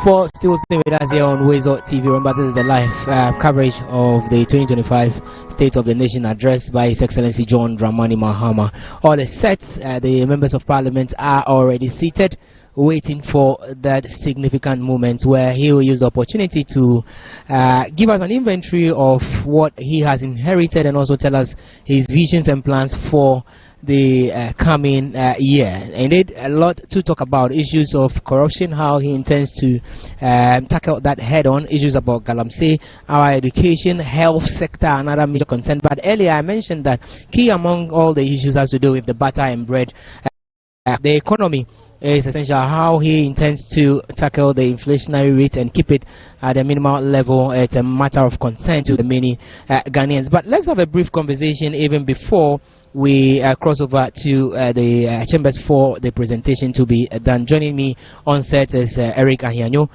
For still staying with us here on Wezo TV, remember this is the live coverage of the 2025 State of the Nation address by His Excellency John Dramani Mahama. All the sets, the members of parliament are already seated, waiting for that significant moment where he will use the opportunity to give us an inventory of what he has inherited and also tell us his visions and plans for the coming year. Indeed, a lot to talk about: issues of corruption, how he intends to tackle that head on, issues about Galamsey, our education, health sector, another major concern. But earlier I mentioned that key among all the issues has to do with the butter and bread. The economy is essential, how he intends to tackle the inflationary rate and keep it at a minimal level. It's a matter of concern to the many Ghanaians. But let's have a brief conversation even before we cross over to the chambers for the presentation to be done. Joining me on set is Eric Ahianyo,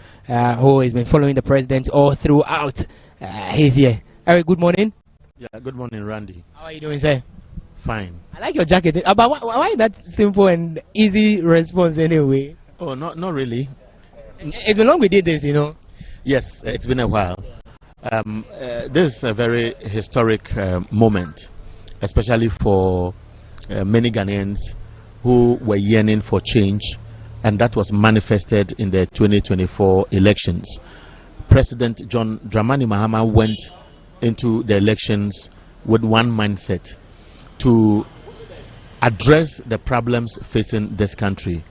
who has been following the president all throughout. He's here. Eric, good morning. Yeah, good morning, Randy. How are you doing, sir? Fine. I like your jacket. But why that simple and easy response anyway? Oh, not really. It's been long we did this, you know. Yes, it's been a while. This is a very historic moment, especially for many Ghanaians who were yearning for change, and that was manifested in the 2024 elections. President John Dramani Mahama went into the elections with one mindset: to address the problems facing this country.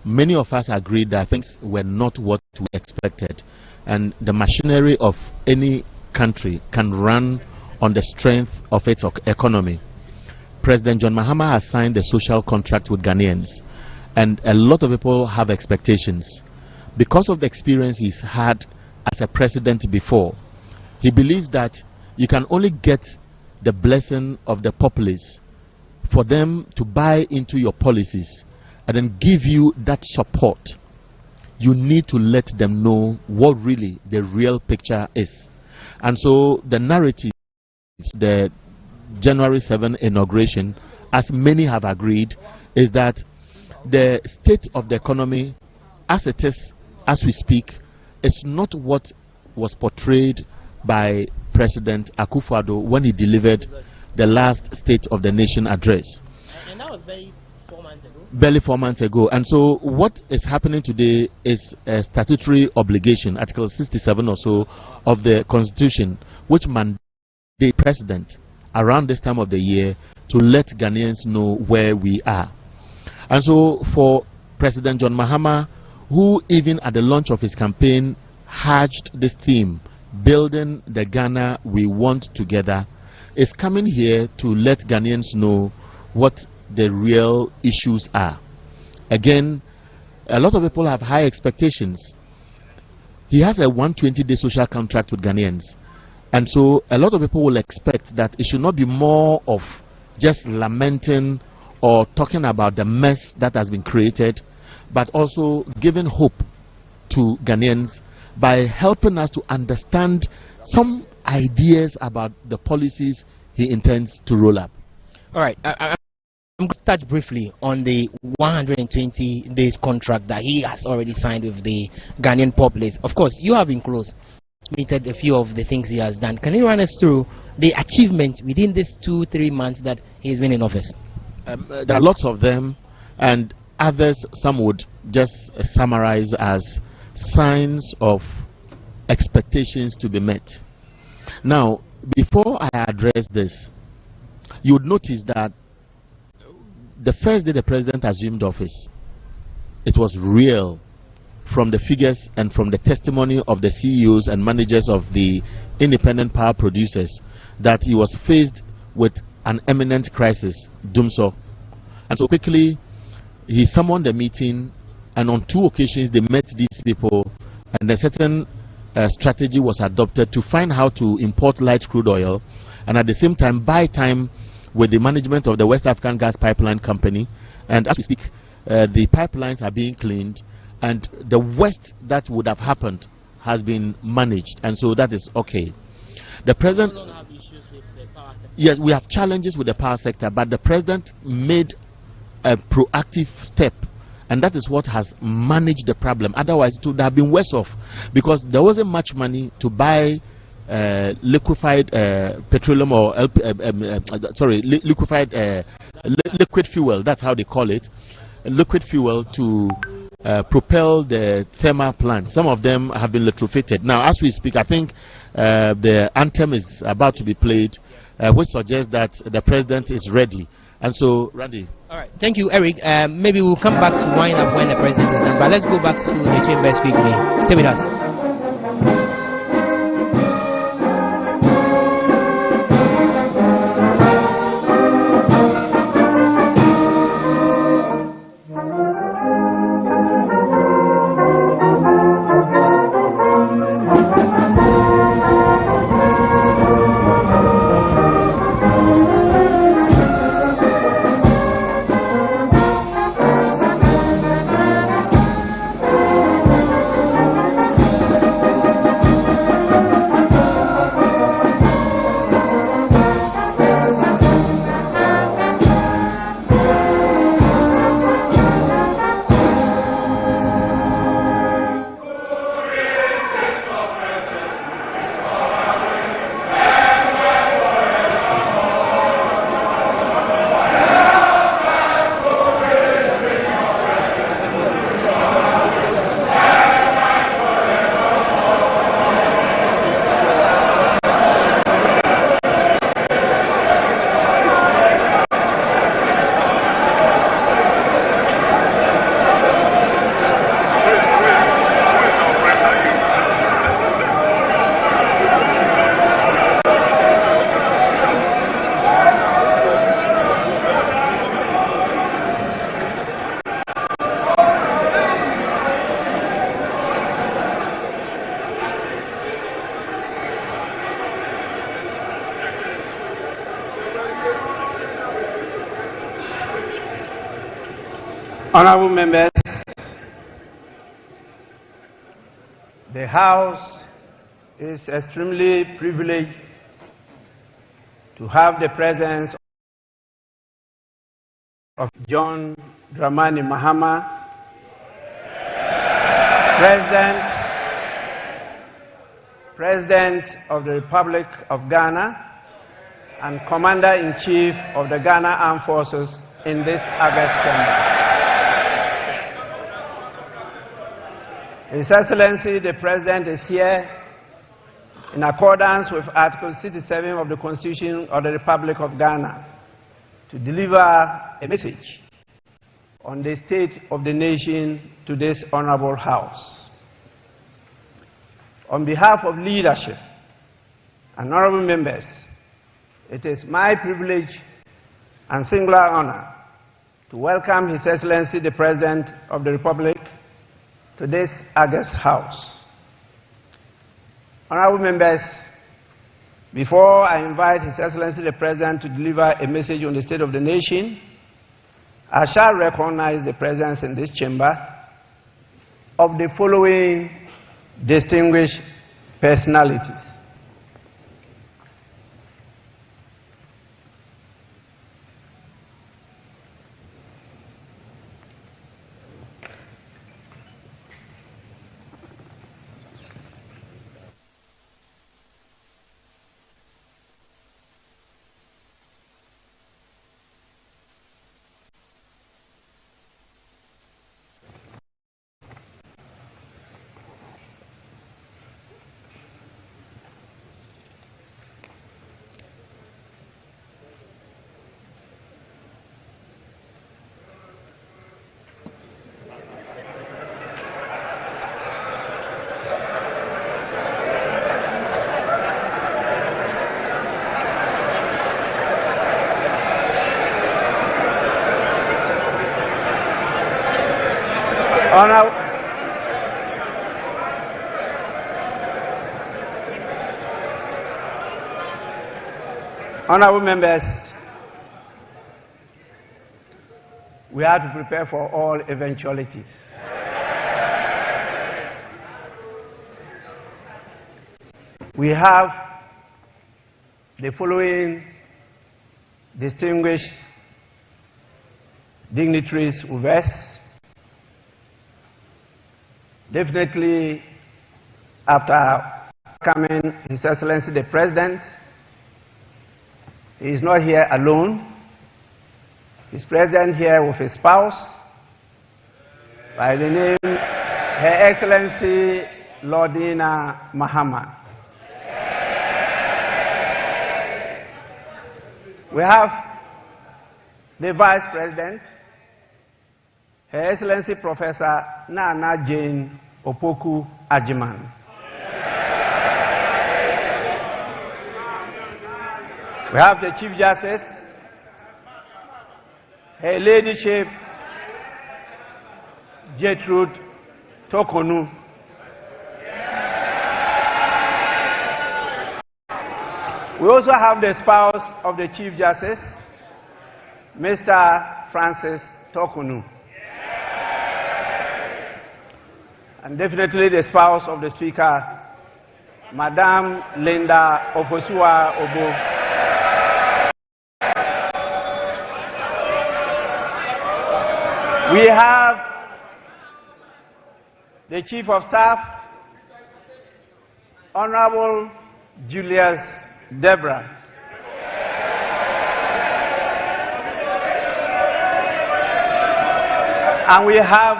Many of us agreed that things were not what we expected, and the machinery of any country can run on the strength of its economy. President John Mahama has signed a social contract with Ghanaians, and a lot of people have expectations. Because of the experience he's had as a president before, he believes that you can only get the blessing of the populace for them to buy into your policies and then give you that support. You need to let them know what really the real picture is. And so the narrative, the January 7 inauguration, as many have agreed, is that the state of the economy as it is, as we speak, is not what was portrayed by President Akufo-Addo when he delivered the last State of the Nation address. And that was barely 4 months ago. Barely 4 months ago. And so what is happening today is a statutory obligation, Article 67 or so of the Constitution, which mandates the President around this time of the year to let Ghanaians know where we are. And so for President John Mahama, who even at the launch of his campaign hedged this theme, building the Ghana we want together, is coming here to let Ghanaians know what the real issues are. Again, a lot of people have high expectations. He has a 120-day social contract with Ghanaians, and so a lot of people will expect that it should not be more of just lamenting or talking about the mess that has been created, but also giving hope to Ghanaians by helping us to understand some ideas about the policies he intends to roll up. All right, I'm going to touch briefly on the 120 days contract that he has already signed with the Ghanaian populace. Of course, you have been close, meted a few of the things he has done. Can you run us through the achievements within these 2-3 months that he's been in office? There are lots of them, and others some would just summarize as signs of expectations to be met. Now, before I address this, you would notice that the first day the president assumed office, it was real from the figures and from the testimony of the CEOs and managers of the independent power producers that he was faced with an imminent crisis, Dumso. And so quickly he summoned a meeting, and on 2 occasions they met these people, and a certain strategy was adopted to find how to import light crude oil and at the same time buy time with the management of the West African Gas Pipeline Company. And as we speak, the pipelines are being cleaned, and the waste that would have happened has been managed, and so that is okay. The president, We don't have issues with the power sector. yes, we have challenges with the power sector, but the president made a proactive step And that is what has managed the problem. Otherwise, it would have been worse off, because there wasn't much money to buy liquefied petroleum or liquid fuel. That's how they call it, liquid fuel to propel the thermal plants. Some of them have been retrofitted. Now, as we speak, I think the anthem is about to be played, which suggests that the president is ready. And so, Randy. All right, thank you, Eric. Maybe we'll come back to wind up when the president is done, but let's go back to the chambers quickly. Stay with us. Honorable members, the House is extremely privileged to have the presence of John Dramani Mahama, President of the Republic of Ghana and Commander-in-Chief of the Ghana Armed Forces in this August chamber. His Excellency, the President is here in accordance with Article 67 of the Constitution of the Republic of Ghana to deliver a message on the state of the nation to this Honorable House. On behalf of leadership and honorable members, it is my privilege and singular honor to welcome His Excellency, the President of the Republic, to this August House. Honorable members, before I invite His Excellency the President to deliver a message on the state of the nation, I shall recognize the presence in this chamber of the following distinguished personalities. Honorable members, we have to prepare for all eventualities. We have the following distinguished dignitaries with us. Definitely, after coming His Excellency the President, he is not here alone. He's present here with his spouse, by the name Her Excellency Lordina Mahama. We have the Vice President, Her Excellency Professor Nana Jane Opoku Ajiman. We have the Chief Justice, Her Ladyship Gertrude Tokonu. We also have the spouse of the Chief Justice, Mr. Francis Tokonu. And definitely the spouse of the Speaker, Madame Linda Ofosua Obo. We have the Chief of Staff, Honorable Julius Debra. And we have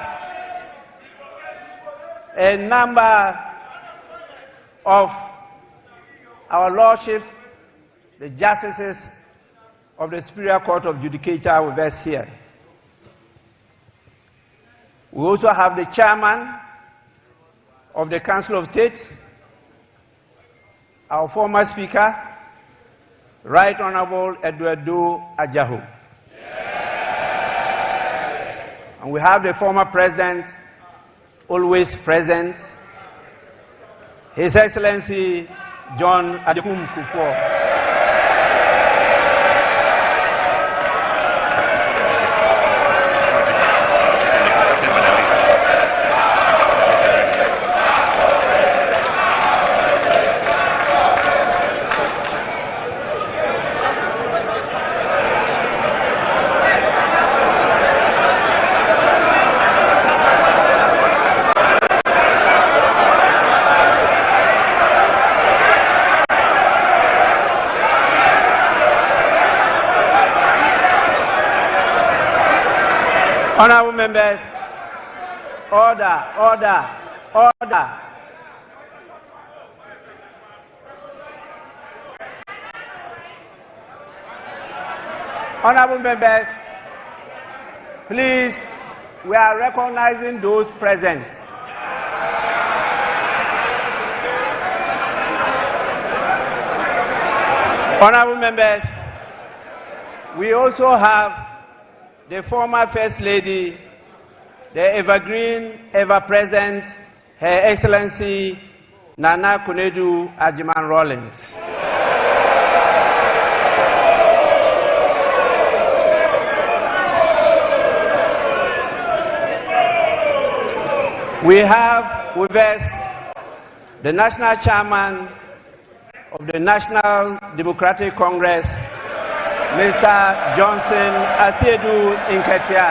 a number of our Lordship, the Justices of the Superior Court of Judicature with us here. We also have the Chairman of the Council of State, our former Speaker, Right Honorable Eduardo Ajahu. And we have the former President, always present, His Excellency John Adekum Kufuor. Honorable members, order, order, order. Honorable members, please, we are recognizing those present. Honorable members, we also have the former First Lady, the evergreen, ever-present, Her Excellency Nana Kunedu Ajiman Rawlings. We have with us the National Chairman of the National Democratic Congress, Mr. Johnson Asiedu Inketia.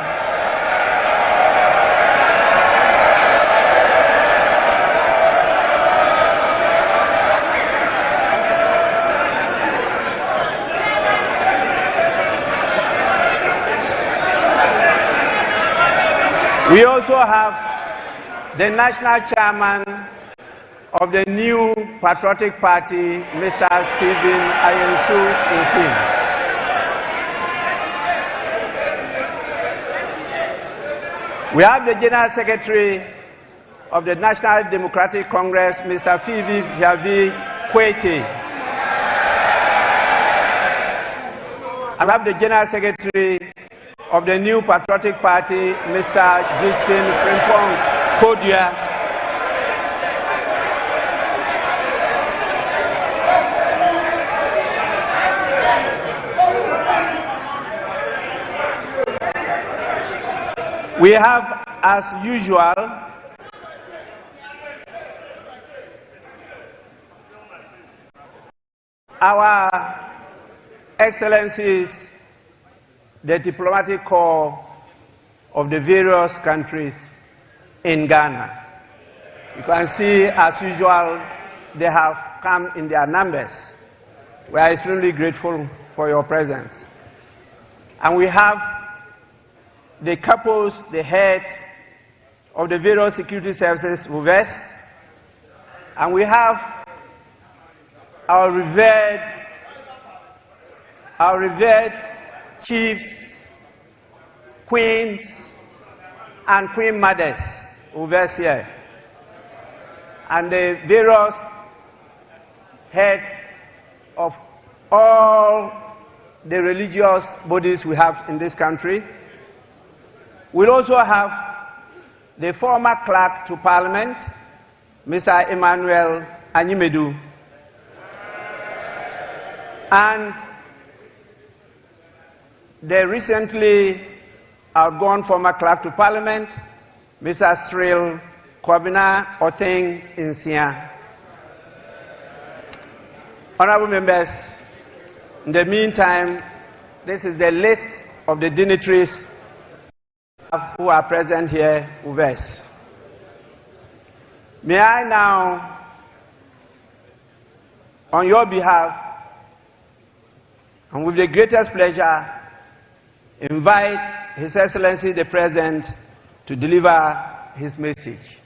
We also have the National Chairman of the new Patriotic Party, Mr. Stephen Ayensu Nkim. We have the General Secretary of the National Democratic Congress, Mr. Phoebe Javi Kwete. I have the General Secretary of the new Patriotic Party, Mr. Justin Frimpong Kodia. We have, as usual, our Excellencies, the diplomatic corps of the various countries in Ghana. You can see, as usual, they have come in their numbers. We are extremely grateful for your presence. And we have the couples, the heads of the various security services with us. And we have our revered chiefs, queens, and queen mothers with us here. And the various heads of all the religious bodies we have in this country. We'll also have the former clerk to Parliament, Mr. Emmanuel Anyimedu, and the recently outgone former clerk to Parliament, Mr. Cyril Kwabena Oteng Insia. Honorable members, in the meantime, this is the list of the dignitaries who are present here with us. May I now, on your behalf, and with the greatest pleasure, invite His Excellency the President to deliver his message.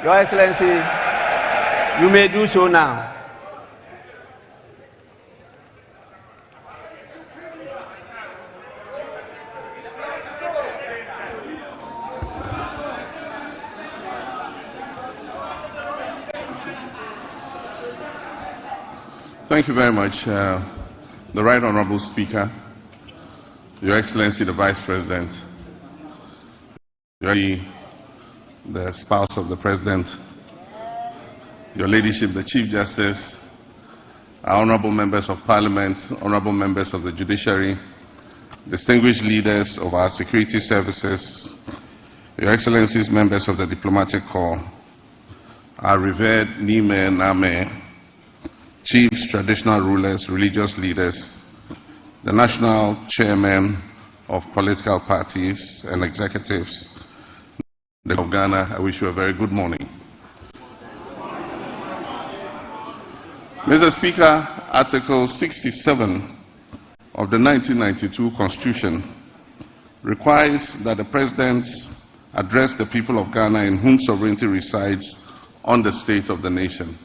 Your Excellency, you may do so now. Thank you very much, the Right Honorable Speaker, Your Excellency the Vice President, the spouse of the President, Your Ladyship the Chief Justice, our Honorable Members of Parliament, Honorable Members of the Judiciary, distinguished leaders of our security services, Your Excellencies, Members of the Diplomatic Corps, our revered Nime Name, chiefs, traditional rulers, religious leaders, the national chairmen of political parties and executives of Ghana, I wish you a very good morning. Mr. Speaker, Article 67 of the 1992 Constitution requires that the President address the people of Ghana in whom sovereignty resides on the state of the nation.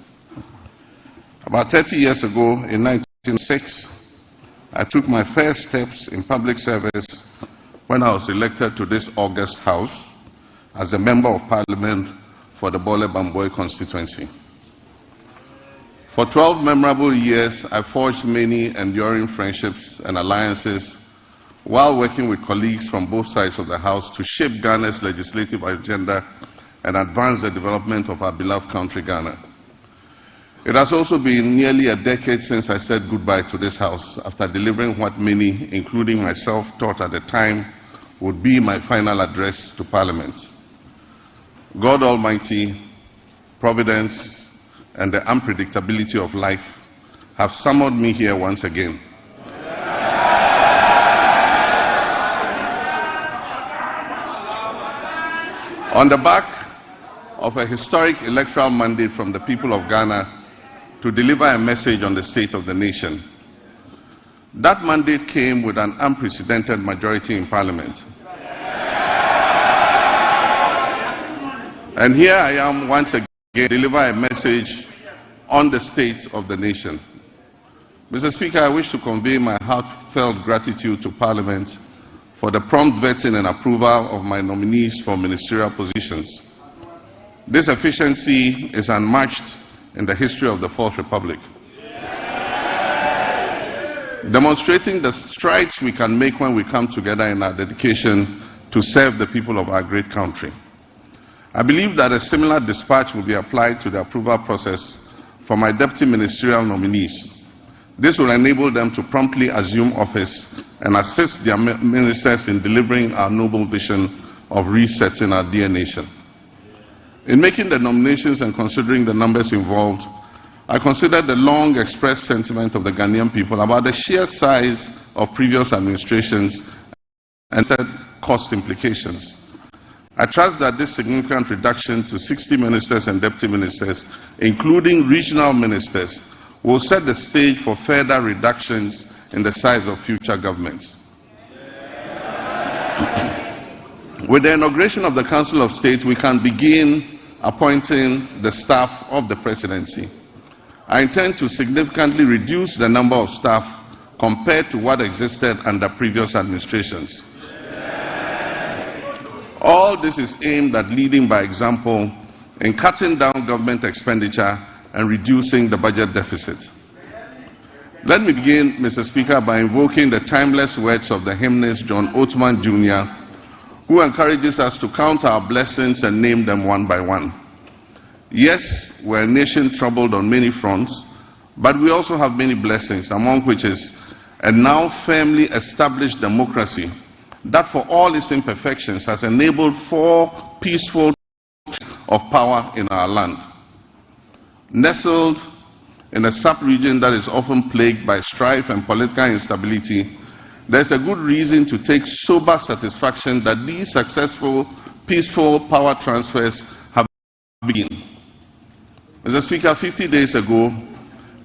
About 30 years ago, in 1906, I took my first steps in public service when I was elected to this august House as a Member of Parliament for the Bole Bamboi constituency. For 12 memorable years, I forged many enduring friendships and alliances while working with colleagues from both sides of the House to shape Ghana's legislative agenda and advance the development of our beloved country, Ghana. It has also been nearly a decade since I said goodbye to this House after delivering what many, including myself, thought at the time would be my final address to Parliament. God Almighty, Providence, and the unpredictability of life have summoned me here once again. On the back of a historic electoral mandate from the people of Ghana to deliver a message on the state of the nation. That mandate came with an unprecedented majority in Parliament. And here I am once again to deliver a message on the state of the nation. Mr. Speaker, I wish to convey my heartfelt gratitude to Parliament for the prompt vetting and approval of my nominees for ministerial positions. This efficiency is unmatched in the history of the Fourth Republic, demonstrating the strides we can make when we come together in our dedication to serve the people of our great country. I believe that a similar dispatch will be applied to the approval process for my deputy ministerial nominees. This will enable them to promptly assume office and assist their ministers in delivering our noble vision of resetting our dear nation. In making the nominations and considering the numbers involved, I considered the long expressed sentiment of the Ghanaian people about the sheer size of previous administrations and cost implications. I trust that this significant reduction to 60 ministers and deputy ministers, including regional ministers, will set the stage for further reductions in the size of future governments. With the inauguration of the Council of State, we can begin appointing the staff of the presidency. I intend to significantly reduce the number of staff compared to what existed under previous administrations. All this is aimed at leading by example in cutting down government expenditure and reducing the budget deficit. Let me begin, Mr. Speaker, by invoking the timeless words of the hymnist John Othman Jr., who encourages us to count our blessings and name them one by one. Yes, we're a nation troubled on many fronts, but we also have many blessings, among which is a now firmly established democracy that, for all its imperfections, has enabled 4 peaceful of power in our land. Nestled in a sub-region that is often plagued by strife and political instability, there's a good reason to take sober satisfaction that these successful, peaceful power transfers have begun. Mr. Speaker, 50 days ago,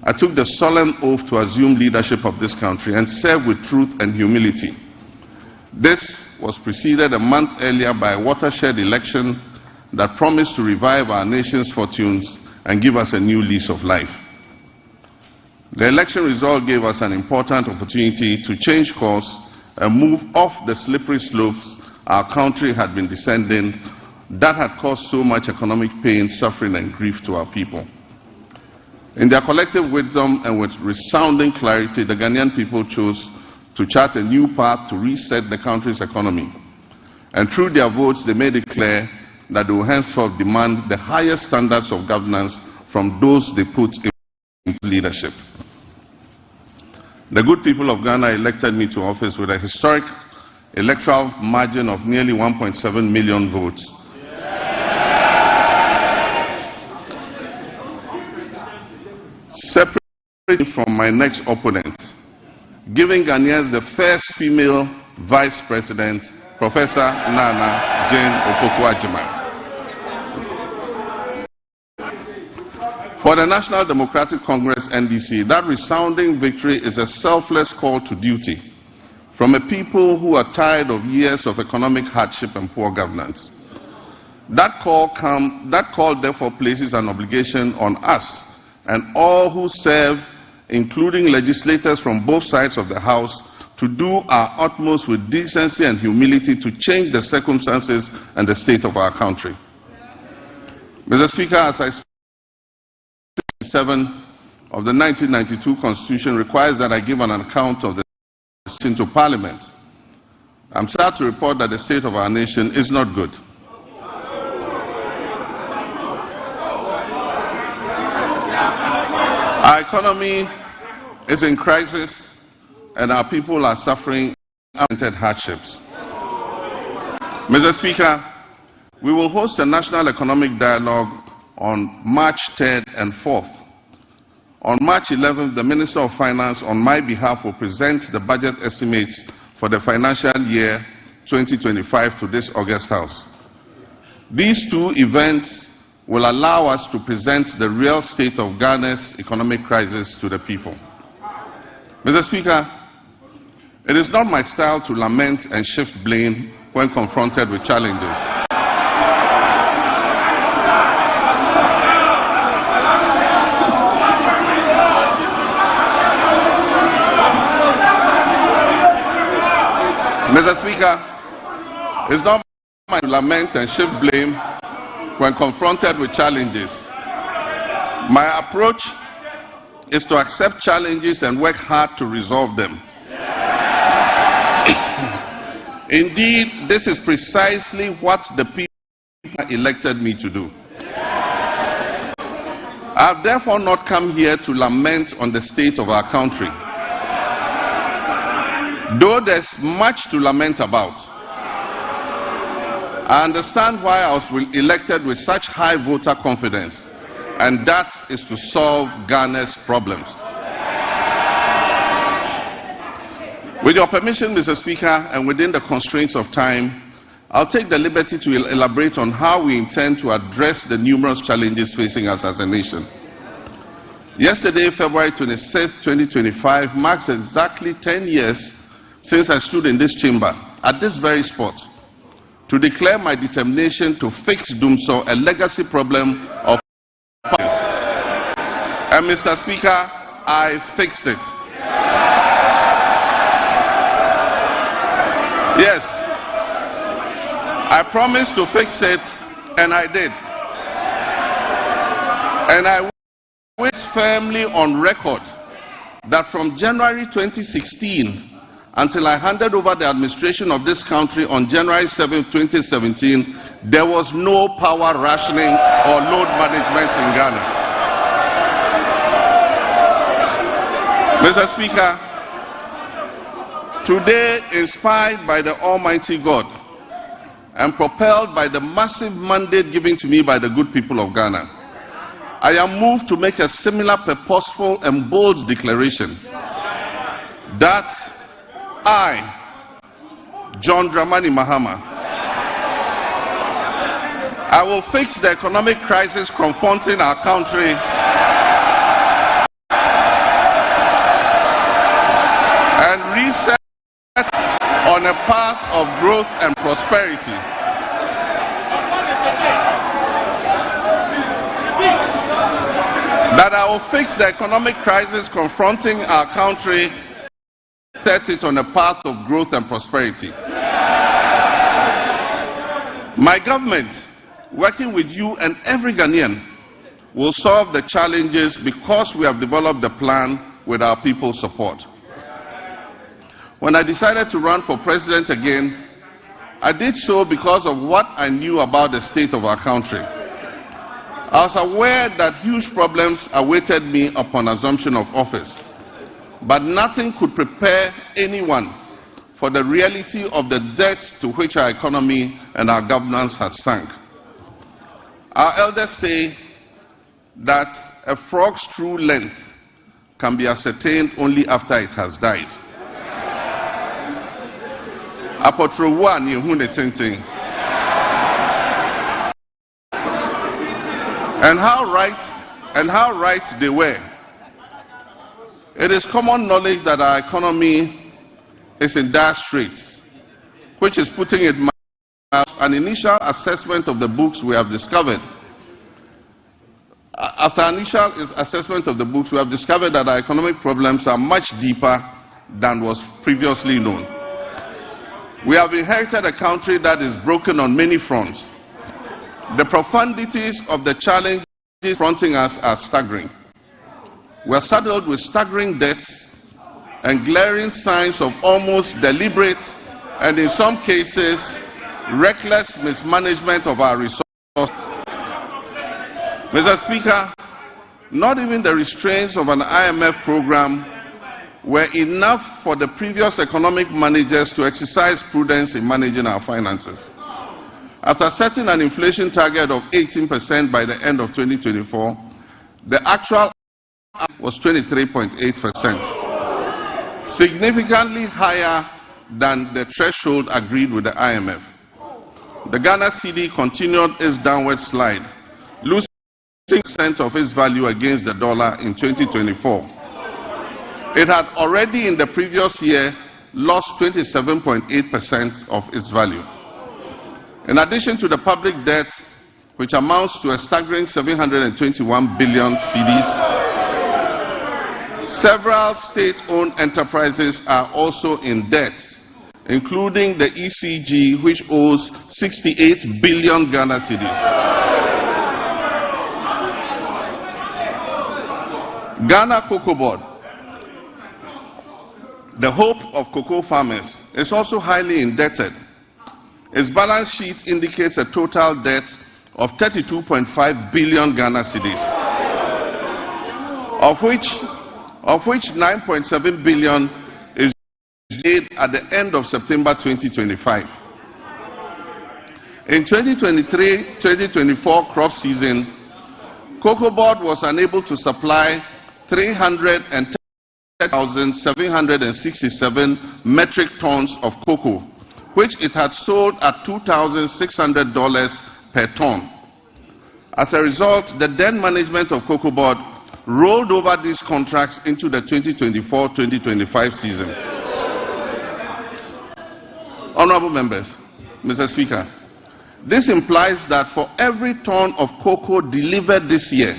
I took the solemn oath to assume leadership of this country and serve with truth and humility. This was preceded a month earlier by a watershed election that promised to revive our nation's fortunes and give us a new lease of life. The election result gave us an important opportunity to change course and move off the slippery slopes our country had been descending that had caused so much economic pain, suffering, and grief to our people. In their collective wisdom and with resounding clarity, the Ghanaian people chose to chart a new path to reset the country's economy. And through their votes, they made it clear that they will henceforth demand the highest standards of governance from those they put in leadership. The good people of Ghana elected me to office with a historic electoral margin of nearly 1.7 million votes. Separate from my next opponent, giving Ghanaians the first female vice president, Professor Nana Jane Opoku-Agyeman. For the National Democratic Congress, NDC, that resounding victory is a selfless call to duty from a people who are tired of years of economic hardship and poor governance. That call therefore places an obligation on us and all who serve, including legislators from both sides of the House, to do our utmost with decency and humility to change the circumstances and the state of our country. Mr. Speaker, as I 7 of the 1992 Constitution requires that I give an account of the session to Parliament. I'm sad to report that the state of our nation is not good. Our economy is in crisis and our people are suffering unlimited hardships. Mr. Speaker, we will host a national economic dialogue on March 3rd and 4th. On March 11th, the Minister of Finance, on my behalf, will present the budget estimates for the financial year 2025 to this August House. These two events will allow us to present the real state of Ghana's economic crisis to the people. Mr. Speaker, it is not my style to lament and shift blame when confronted with challenges. Mr. Speaker, it's not my lament and shift blame when confronted with challenges. My approach is to accept challenges and work hard to resolve them. Indeed, this is precisely what the people elected me to do. I have therefore not come here to lament on the state of our country, though there's much to lament about. I understand why I was elected with such high voter confidence, and that is to solve Ghana's problems. With your permission, Mr. Speaker, and within the constraints of time, I'll take the liberty to elaborate on how we intend to address the numerous challenges facing us as a nation. Yesterday, February 26, 2025, marks exactly 10 years since I stood in this chamber, at this very spot, to declare my determination to fix Dumso, a legacy problem of politics. And Mr. Speaker, I fixed it. Yes, I promised to fix it, and I did. And I was firmly on record that from January 2016 until I handed over the administration of this country on January 7, 2017, there was no power rationing or load management in Ghana. Mr. Speaker, today, inspired by the Almighty God and propelled by the massive mandate given to me by the good people of Ghana, I am moved to make a similar purposeful and bold declaration that I, John Dramani Mahama, I will fix the economic crisis confronting our country and reset on a path of growth and prosperity. That I will fix the economic crisis confronting our country, set it on a path of growth and prosperity. My government, working with you and every Ghanaian, will solve the challenges because we have developed the plan with our people's support. When I decided to run for president again, I did so because of what I knew about the state of our country. I was aware that huge problems awaited me upon assumption of office, but nothing could prepare anyone for the reality of the depths to which our economy and our governance had sunk. Our elders say that a frog's true length can be ascertained only after it has died. Apotrowa ni hu ne tenten. And how right they were. It is common knowledge that our economy is in dire straits, which is putting it as an initial assessment of the books we have discovered. After initial assessment of the books, we have discovered that our economic problems are much deeper than was previously known. We have inherited a country that is broken on many fronts. The profundities of the challenges confronting us are staggering. We are saddled with staggering debts and glaring signs of almost deliberate and, in some cases, reckless mismanagement of our resources. Mr. Speaker, not even the restraints of an IMF program were enough for the previous economic managers to exercise prudence in managing our finances. After setting an inflation target of 18% by the end of 2024, the actual was 23.8%, significantly higher than the threshold agreed with the IMF. The Ghana cedi continued its downward slide, losing 6% of its value against the dollar in 2024. It had already in the previous year lost 27.8% of its value. In addition to the public debt, which amounts to a staggering 721 billion cedis, several state-owned enterprises are also in debt, including the ECG, which owes 68 billion Ghana cedis. Ghana Cocoa Board, the hope of cocoa farmers, is also highly indebted. Its balance sheet indicates a total debt of 32.5 billion Ghana cedis, of which 9.7 billion is paid at the end of September 2025. In 2023-2024 crop season, Cocoa Board was unable to supply 310,767 metric tons of cocoa, which it had sold at $2,600 per ton. As a result, the then management of Cocoa Board rolled over these contracts into the 2024-2025 season. Honorable members, Mr. Speaker, this implies that for every ton of cocoa delivered this year,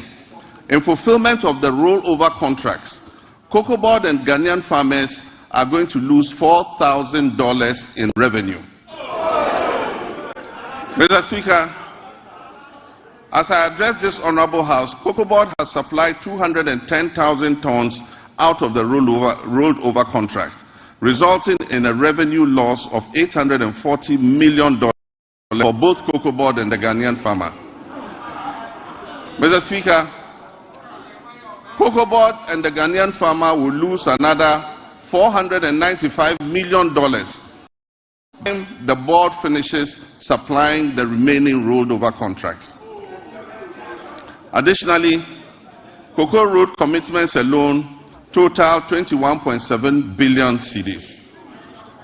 in fulfillment of the rollover contracts, Cocoa Board and Ghanaian farmers are going to lose $4,000 in revenue. Mr. Speaker, as I address this Honorable House, Cocoa Board has supplied 210,000 tons out of the rolled over contract, resulting in a revenue loss of $840 million for both Cocoa Board and the Ghanaian farmer. Mr. Speaker, Cocoa Board and the Ghanaian farmer will lose another $495 million when the board finishes supplying the remaining rolled over contracts. Additionally, Cocoa Road commitments alone total 21.7 billion cedis,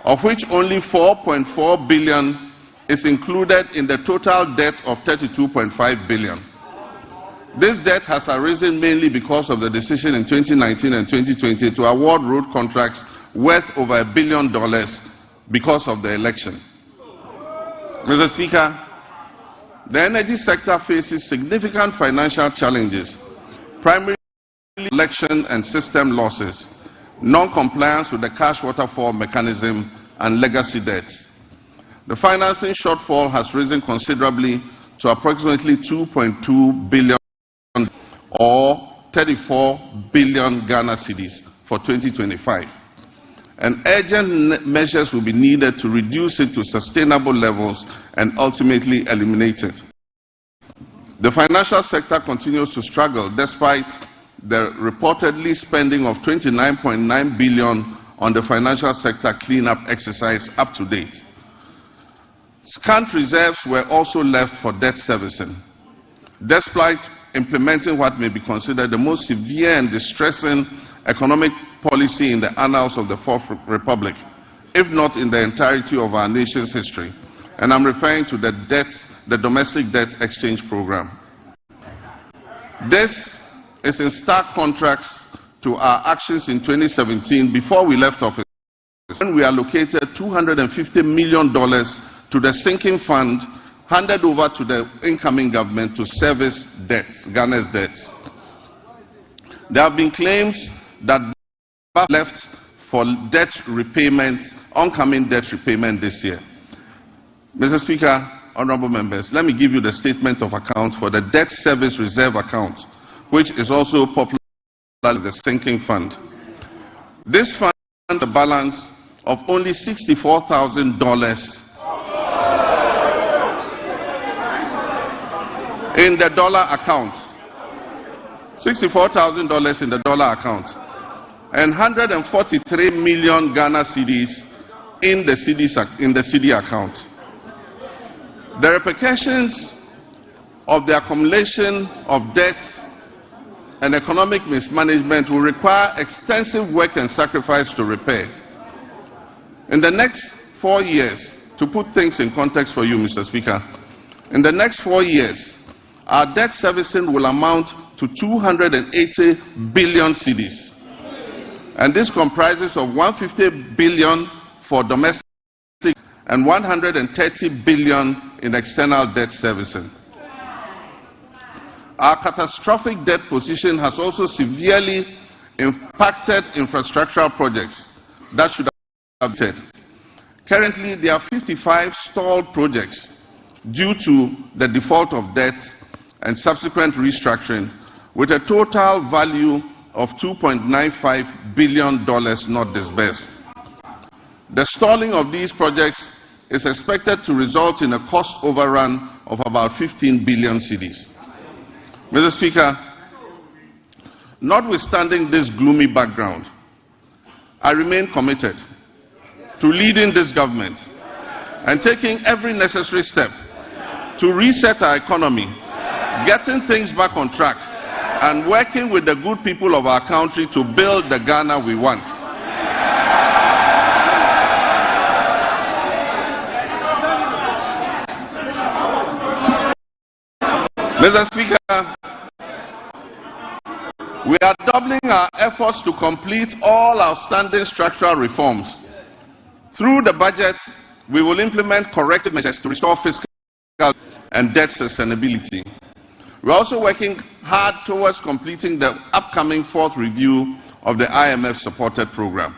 of which only 4.4 billion is included in the total debt of 32.5 billion. This debt has arisen mainly because of the decision in 2019 and 2020 to award road contracts worth over $1 billion because of the election. Mr. Speaker, the energy sector faces significant financial challenges, primarily election and system losses, non-compliance with the cash waterfall mechanism, and legacy debts. The financing shortfall has risen considerably to approximately 2.2 billion or 34 billion Ghana cedis for 2025. And urgent measures will be needed to reduce it to sustainable levels and ultimately eliminate it. The financial sector continues to struggle despite the reportedly spending of 29.9 billion on the financial sector cleanup exercise up to date. Scant reserves were also left for debt servicing, despite implementing what may be considered the most severe and distressing economic policy in the annals of the Fourth Republic, if not in the entirety of our nation's history. And I'm referring to the domestic debt exchange program. This is in stark contrast to our actions in 2017 before we left office, when we allocated $250 million to the sinking fund handed over to the incoming government to service debts, Ghana's debts. There have been claims that left for debt repayment, oncoming debt repayment this year. Mr. Speaker, honorable members, let me give you the statement of account for the debt service reserve account, which is also popular as the sinking fund. This fund has a balance of only $64,000 in the dollar account, $64,000 in the dollar account, and 143 million Ghana cedis in the CD account. The repercussions of the accumulation of debt and economic mismanagement will require extensive work and sacrifice to repair. In the next 4 years, to put things in context for you, Mr. Speaker, in the next 4 years, our debt servicing will amount to 280 billion cedis. And this comprises of 150 billion for domestic and 130 billion in external debt servicing. Our catastrophic debt position has also severely impacted infrastructural projects that should have been completed. Currently, there are 55 stalled projects due to the default of debt and subsequent restructuring, with a total value of $2.95 billion not disbursed. The stalling of these projects is expected to result in a cost overrun of about 15 billion cedis. Mr. Speaker, notwithstanding this gloomy background, I remain committed to leading this government and taking every necessary step to reset our economy, getting things back on track, and working with the good people of our country to build the Ghana we want. Mr. Speaker, we are doubling our efforts to complete all outstanding structural reforms. Through the budget, we will implement corrective measures to restore fiscal and debt sustainability. We are also working hard towards completing the upcoming fourth review of the IMF-supported program.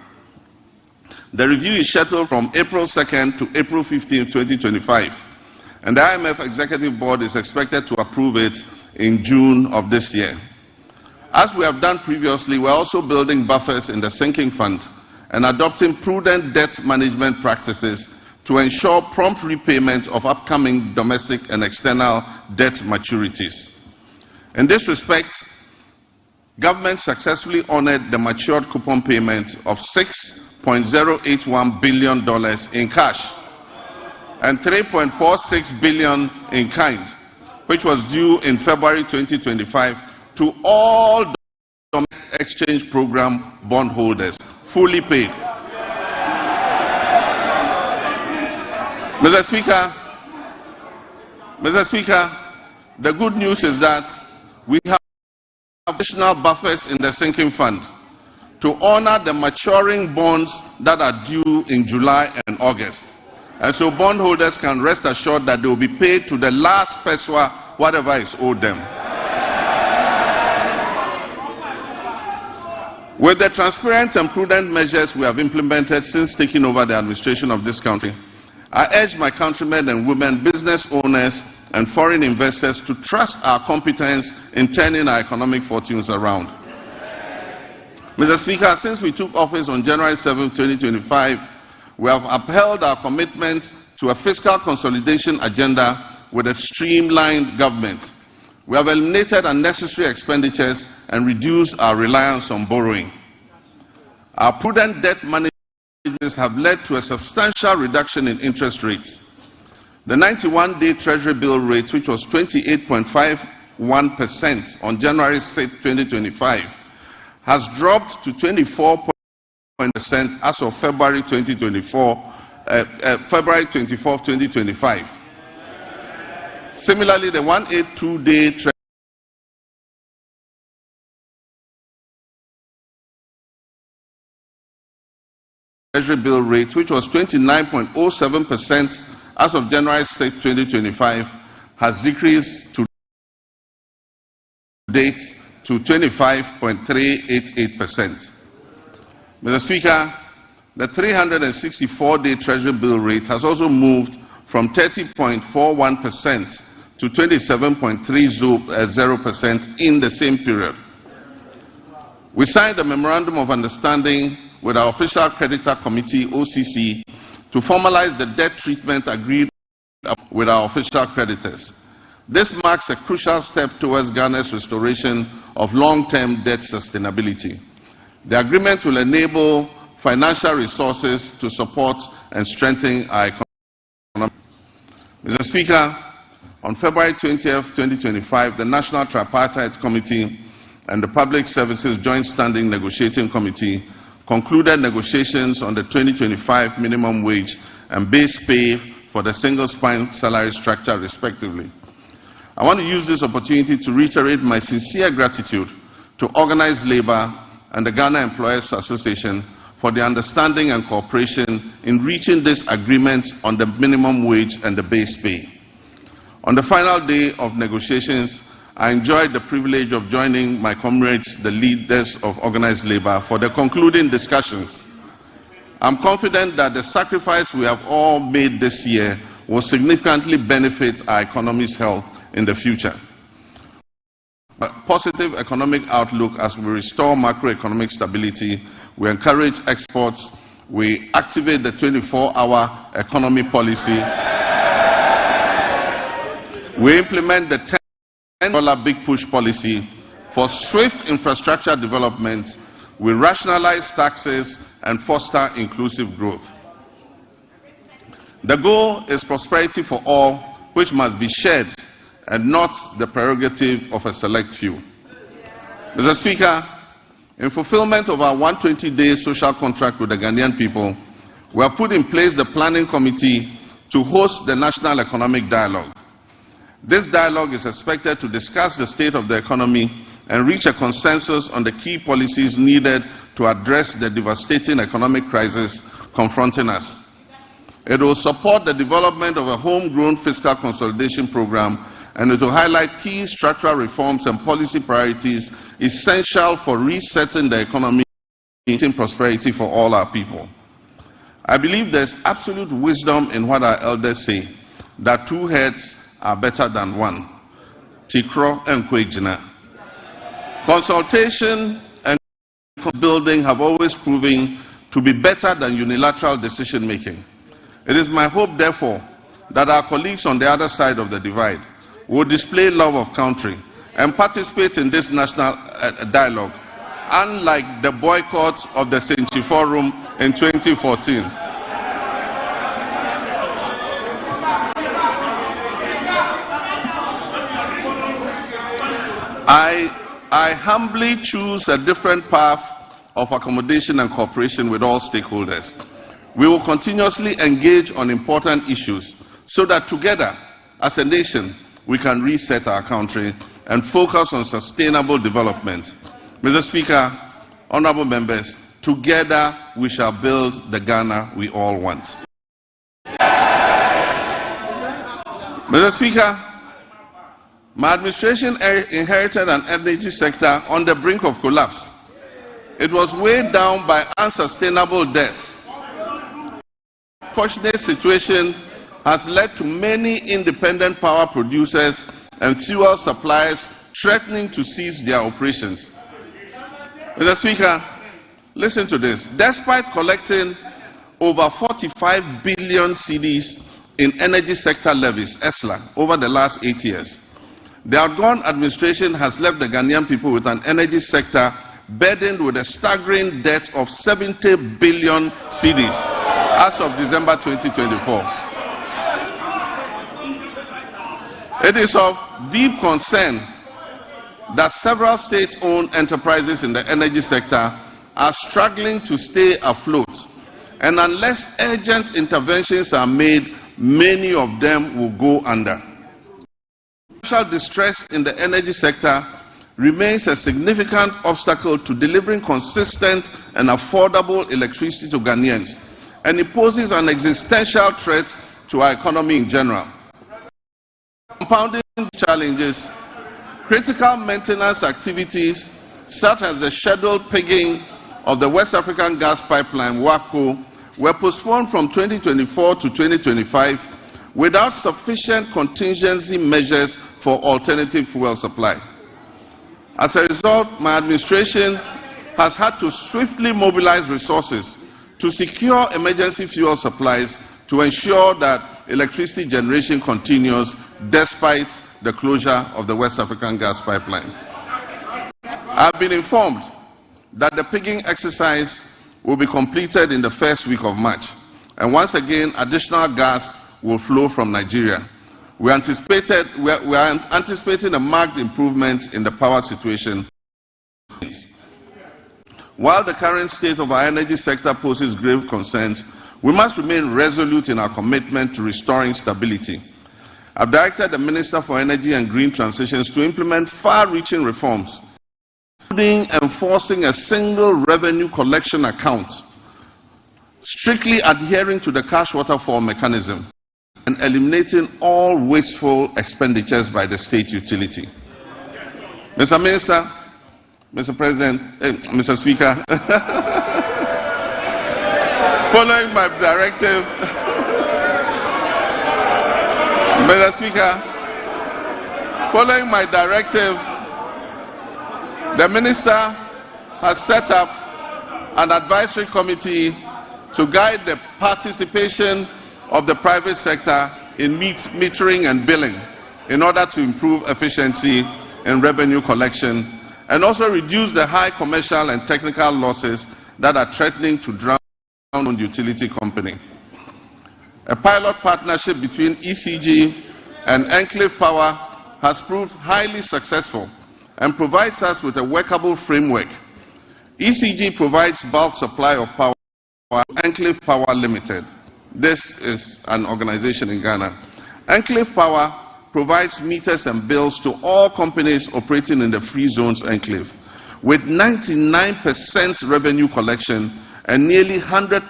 The review is scheduled from April 2nd to April 15, 2025, and the IMF Executive Board is expected to approve it in June of this year. As we have done previously, we are also building buffers in the sinking fund and adopting prudent debt management practices to ensure prompt repayment of upcoming domestic and external debt maturities. In this respect, government successfully honored the matured coupon payment of $6.081 billion in cash and $3.46 billion in kind, which was due in February 2025 to all domestic exchange program bondholders, fully paid. Mr. Speaker, the good news is that we have additional buffers in the sinking fund to honor the maturing bonds that are due in July and August. And so bondholders can rest assured that they will be paid to the last peswa, whatever is owed them. With the transparent and prudent measures we have implemented since taking over the administration of this country, I urge my countrymen and women, business owners, and foreign investors to trust our competence in turning our economic fortunes around. Mr. Speaker, since we took office on January 7, 2025, we have upheld our commitment to a fiscal consolidation agenda with a streamlined government. We have eliminated unnecessary expenditures and reduced our reliance on borrowing. Our prudent debt management have led to a substantial reduction in interest rates. The 91-day Treasury bill rate, which was 28.51% on January 6, 2025, has dropped to 24% as of February 24, 2025. Similarly, the 182-day Treasury bill rate, which was 29.07% as of January 6, 2025, has decreased to date to 25.388%. Mr. Speaker, the 364-day Treasury bill rate has also moved from 30.41% to 27.30% in the same period. We signed a Memorandum of Understanding with our Official Creditor Committee, OCC, to formalize the debt treatment agreed with our official creditors. This marks a crucial step towards Ghana's restoration of long-term debt sustainability. The agreement will enable financial resources to support and strengthen our economy. Mr. Speaker, on February 20, 2025, the National Tripartite Committee and the Public Services Joint Standing Negotiating Committee concluded negotiations on the 2025 minimum wage and base pay for the single-spine salary structure, respectively. I want to use this opportunity to reiterate my sincere gratitude to organized labor and the Ghana Employers Association for the understanding and cooperation in reaching this agreement on the minimum wage and the base pay. On the final day of negotiations, I enjoyed the privilege of joining my comrades, the leaders of organized labor, for the concluding discussions. I'm confident that the sacrifice we have all made this year will significantly benefit our economy's health in the future. A positive economic outlook as we restore macroeconomic stability, we encourage exports, we activate the 24-hour economy policy, we implement the $10 big push policy for swift infrastructure development, we rationalize taxes and foster inclusive growth. The goal is prosperity for all, which must be shared and not the prerogative of a select few. Mr. Speaker, in fulfillment of our 120-day social contract with the Ghanaian people, we have put in place the Planning Committee to host the National Economic Dialogue. This dialogue is expected to discuss the state of the economy and reach a consensus on the key policies needed to address the devastating economic crisis confronting us. It will support the development of a homegrown fiscal consolidation program, and it will highlight key structural reforms and policy priorities essential for resetting the economy and prosperity for all our people. I believe there is absolute wisdom in what our elders say, that two heads are better than one. Tikro and Kwejina. Consultation and building have always proven to be better than unilateral decision making. It is my hope, therefore, that our colleagues on the other side of the divide will display love of country and participate in this national dialogue, unlike the boycott of the Century Forum in 2014. I humbly choose a different path of accommodation and cooperation with all stakeholders. We will continuously engage on important issues so that together, as a nation, we can reset our country and focus on sustainable development. Mr. Speaker, honorable members, together we shall build the Ghana we all want. Mr. Speaker, my administration inherited an energy sector on the brink of collapse. It was weighed down by unsustainable debt. The unfortunate situation has led to many independent power producers and fuel suppliers threatening to cease their operations. Mr. Speaker, listen to this. Despite collecting over 45 billion cedis in energy sector levies, ESLA, over the last 8 years, the outgone administration has left the Ghanaian people with an energy sector burdened with a staggering debt of 70 billion cedis as of December 2024. It is of deep concern that several state-owned enterprises in the energy sector are struggling to stay afloat, and unless urgent interventions are made, many of them will go under. Financial distress in the energy sector remains a significant obstacle to delivering consistent and affordable electricity to Ghanaians, and it poses an existential threat to our economy in general. Compounding challenges, critical maintenance activities such as the scheduled pigging of the West African gas pipeline WACO were postponed from 2024 to 2025 without sufficient contingency measures for alternative fuel supply. As a result, my administration has had to swiftly mobilize resources to secure emergency fuel supplies to ensure that electricity generation continues despite the closure of the West African gas pipeline. I have been informed that the pigging exercise will be completed in the first week of March, and once again additional gas will flow from Nigeria. We are anticipating a marked improvement in the power situation. While the current state of our energy sector poses grave concerns, we must remain resolute in our commitment to restoring stability. I've directed the Minister for Energy and Green Transitions to implement far-reaching reforms, including enforcing a single revenue collection account, strictly adhering to the cash waterfall mechanism, and eliminating all wasteful expenditures by the state utility. Mr. Minister, Mr. President, Mr. Speaker, following my directive, Mr. Speaker, following my directive, the Minister has set up an advisory committee to guide the participation of the private sector in metering and billing in order to improve efficiency in revenue collection and also reduce the high commercial and technical losses that are threatening to drown on utility company. A pilot partnership between ECG and Enclave Power has proved highly successful and provides us with a workable framework. ECG provides bulk supply of power to Enclave Power Limited. This is an organization in Ghana. Enclave Power provides meters and bills to all companies operating in the free zones enclave, with 99% revenue collection and nearly 100%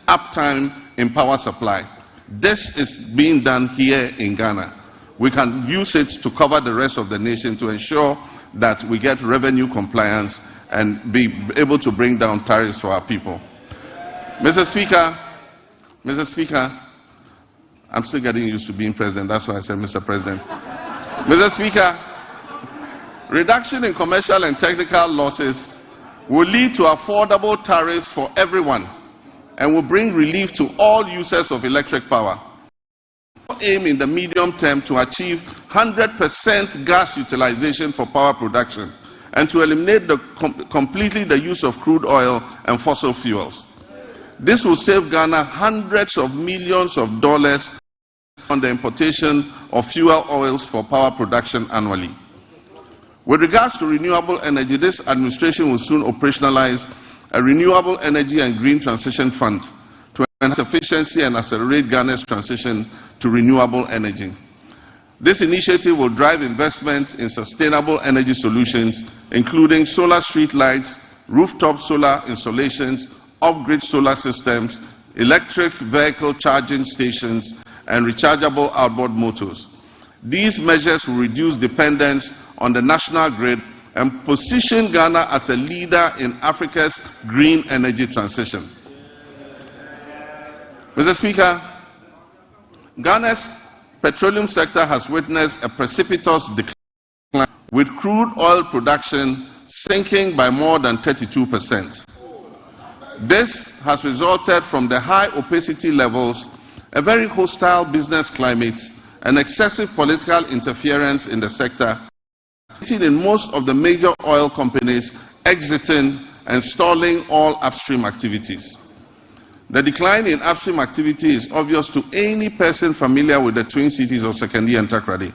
uptime in power supply. This is being done here in Ghana. We can use it to cover the rest of the nation to ensure that we get revenue compliance and be able to bring down tariffs for our people. Mr. Speaker, I'm still getting used to being president, that's why I said Mr. President. Mr. Speaker, reduction in commercial and technical losses will lead to affordable tariffs for everyone and will bring relief to all users of electric power. Aim in the medium term to achieve 100% gas utilization for power production and to eliminate completely the use of crude oil and fossil fuels. This will save Ghana hundreds of millions of dollars on the importation of fuel oils for power production annually. With regards to renewable energy, this administration will soon operationalize a renewable energy and green transition fund to enhance efficiency and accelerate Ghana's transition to renewable energy. This initiative will drive investments in sustainable energy solutions, including solar street lights, rooftop solar installations, off-grid solar systems, electric vehicle charging stations, and rechargeable outboard motors. These measures will reduce dependence on the national grid and position Ghana as a leader in Africa's green energy transition. Mr. Speaker, Ghana's petroleum sector has witnessed a precipitous decline, with crude oil production sinking by more than 32%. This has resulted from the high opacity levels, a very hostile business climate, and excessive political interference in the sector, in most of the major oil companies exiting and stalling all upstream activities. The decline in upstream activity is obvious to any person familiar with the twin cities of Sekondi and Takoradi.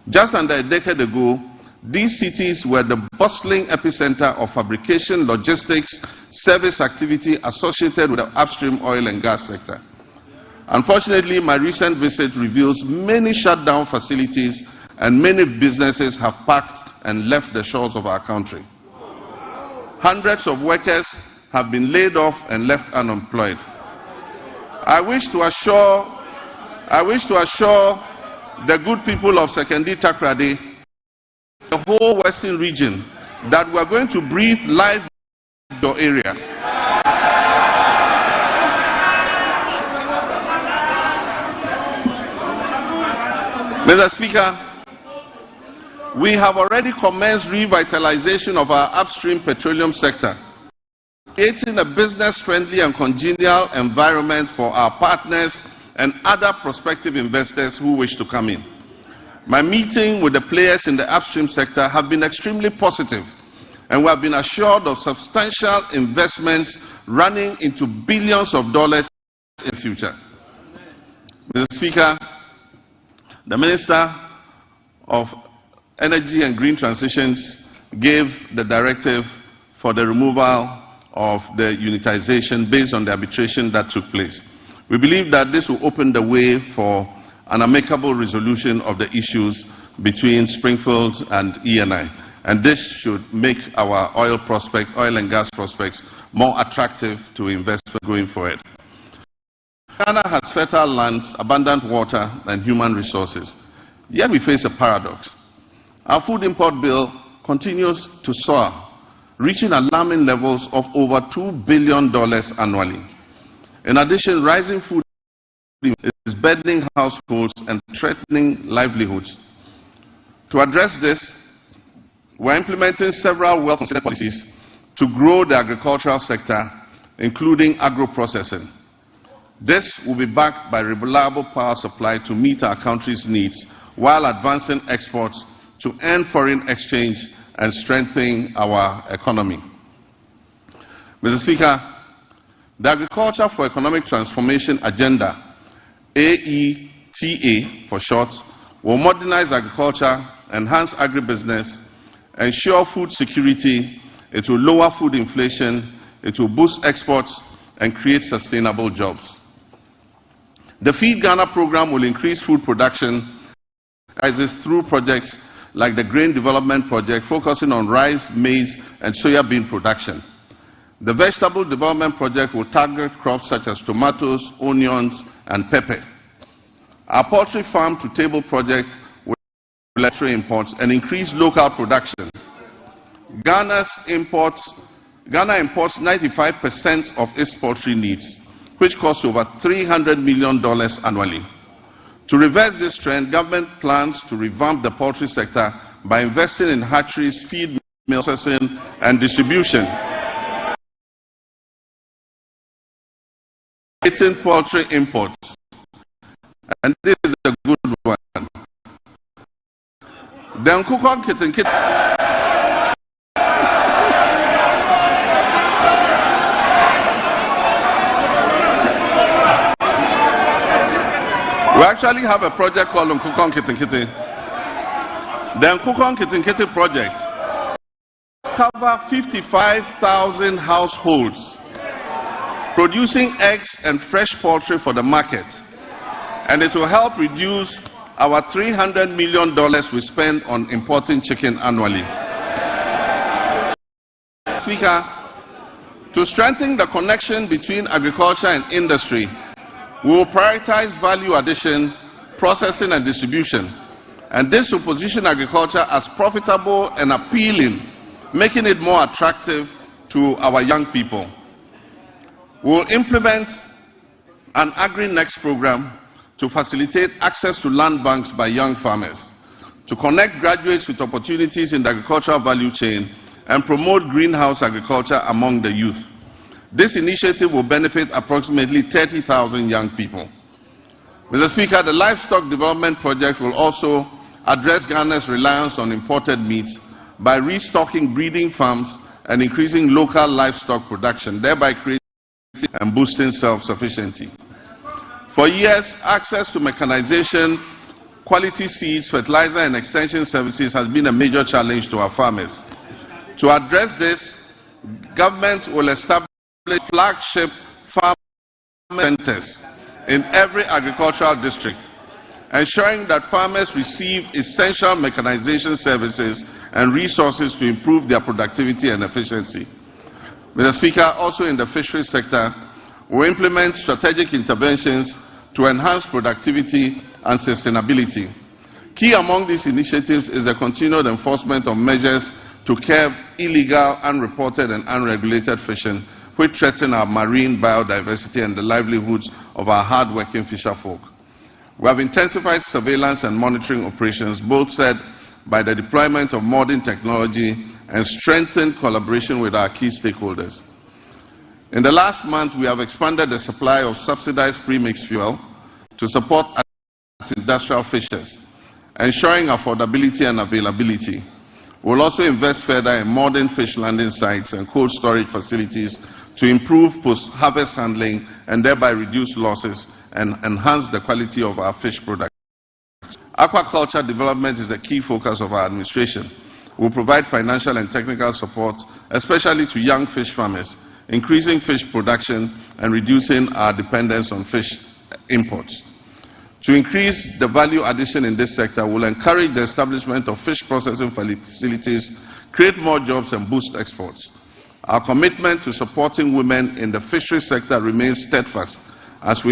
Just under a decade ago, these cities were the bustling epicenter of fabrication, logistics, service activity associated with the upstream oil and gas sector. Unfortunately, my recent visit reveals many shut down facilities and many businesses have packed and left the shores of our country. Hundreds of workers have been laid off and left unemployed. I wish to assure the good people of Sekondi Takoradi, the whole western region, that we are going to breathe life in your area. Mr. Speaker, we have already commenced revitalization of our upstream petroleum sector, creating a business-friendly and congenial environment for our partners and other prospective investors who wish to come in. My meeting with the players in the upstream sector have been extremely positive, and we have been assured of substantial investments running into billions of dollars in the future. Mr. Speaker, the Minister of Energy and Green Transitions gave the directive for the removal of the unitization based on the arbitration that took place. We believe that this will open the way for an amicable resolution of the issues between Springfield and ENI, and this should make our oil and gas prospects more attractive to investment going forward. Ghana has fertile lands, abundant water, and human resources. Yet we face a paradox. Our food import bill continues to soar, reaching alarming levels of over $2 billion annually. In addition, rising food is burdening households and threatening livelihoods. To address this, we are implementing several well-considered policies to grow the agricultural sector, including agro-processing. This will be backed by reliable power supply to meet our country's needs while advancing exports to earn foreign exchange and strengthen our economy. Mr. Speaker, the Agriculture for Economic Transformation Agenda, AETA for short, will modernize agriculture, enhance agribusiness, ensure food security, it will lower food inflation, it will boost exports, and create sustainable jobs. The Feed Ghana program will increase food production through projects like the Grain Development Project, focusing on rice, maize, and soya bean production. The Vegetable Development Project will target crops such as tomatoes, onions, and pepper. Our Poultry Farm to Table project will regulatory imports and increase local production. Ghana imports 95% of its poultry needs, which costs over $300 million annually. To reverse this trend, government plans to revamp the poultry sector by investing in hatcheries, feed mill processing, and distribution. Poultry imports, and this is a good one. Then cook on kitten. We actually have a project called Nkukon Kitten Kitten. The Nkukon Kitten Kitten project covers 55,000 households producing eggs and fresh poultry for the market, and it will help reduce our $300 million we spend on importing chicken annually. Speaker, to strengthen the connection between agriculture and industry, we will prioritize value addition, processing, and distribution, and this will position agriculture as profitable and appealing, making it more attractive to our young people. We will implement an Agri-Next program to facilitate access to land banks by young farmers, to connect graduates with opportunities in the agricultural value chain, and promote greenhouse agriculture among the youth. This initiative will benefit approximately 30,000 young people. Mr. Speaker, the Livestock Development Project will also address Ghana's reliance on imported meats by restocking breeding farms and increasing local livestock production, thereby creating and boosting self-sufficiency. For years, access to mechanization, quality seeds, fertilizer, and extension services has been a major challenge to our farmers. To address this, government will establish flagship farm centers in every agricultural district, ensuring that farmers receive essential mechanization services and resources to improve their productivity and efficiency. Mr. Speaker, also in the fisheries sector, we implement strategic interventions to enhance productivity and sustainability. Key among these initiatives is the continued enforcement of measures to curb illegal, unreported, and unregulated fishing, which threaten our marine biodiversity and the livelihoods of our hard-working fisherfolk. We have intensified surveillance and monitoring operations, bolstered by the deployment of modern technology and strengthened collaboration with our key stakeholders. In the last month, we have expanded the supply of subsidized premixed fuel to support industrial fishers, ensuring affordability and availability. We will also invest further in modern fish landing sites and cold storage facilities to improve post-harvest handling and thereby reduce losses and enhance the quality of our fish production. Aquaculture development is a key focus of our administration. We will provide financial and technical support, especially to young fish farmers, increasing fish production and reducing our dependence on fish imports. To increase the value addition in this sector, we will encourage the establishment of fish processing facilities, create more jobs, and boost exports. Our commitment to supporting women in the fisheries sector remains steadfast as we